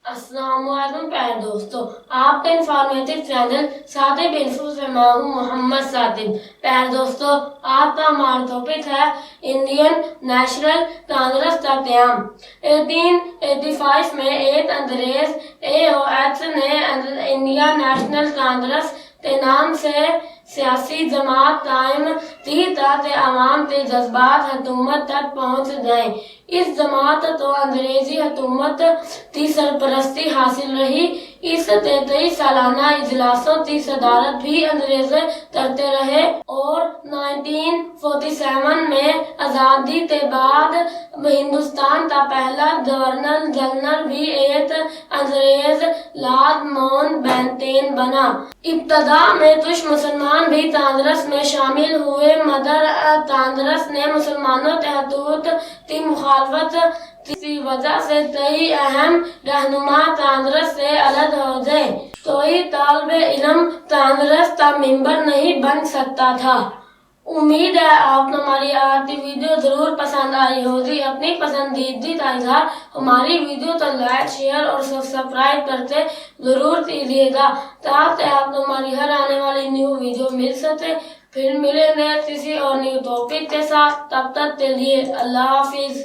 السلام علیکم پیارے دوستو، آپ کا انفارمیٹو چینل صادق انفو سے میں ہوں محمد صادق۔ پیارے دوستو، آپ کا ہمارا ٹاپک ہے انڈین نیشنل کانگریس کا قیام۔ 1885 میں ایک انگریز AOH نے انڈین نیشنل کانگریس کے نام سے سیاسی جماعت قائم کی تاکہ عوام کے جذبات حکومت تک پہنچ جائیں۔ اس جماعت کو انگریزی حکومت کی سرپرستی حاصل رہی۔ اس کے 23 سالانہ اجلاسوں کی صدارت بھی انگریز کرتے رہے اور 1947 میں آزادی کے بعد ہندوستان کا پہلا گورنر جنرل بھی ایک انگریز لارڈ ماؤنٹ بیٹن بنا۔ ابتدا میں کچھ مسلمان بھی کانگریس میں شامل ہوئے مگر کانگریس نے مسلمانوں کے حقوق کی مخالفت کی وجہ سے کئی اہم رہنما کانگریس سے الگ ہو گئے۔ کوئی طالب علم کانگریس کا ممبر نہیں بن سکتا تھا۔ امید ہے آپ کو ہماری آج کی ویڈیو ضرور پسند آئی ہوگی۔ اپنی پسندیدگی کا اظہار ہماری ویڈیو کو لائک، شیئر اور سبسکرائب کرتے ضرور کیجیے گا تاکہ آپ کو ہماری ہر آنے والی نیو ویڈیو مل سکے۔ پھر ملیں گے کسی اور نیو ٹاپک کے ساتھ، تب تک کے لیے اللہ حافظ۔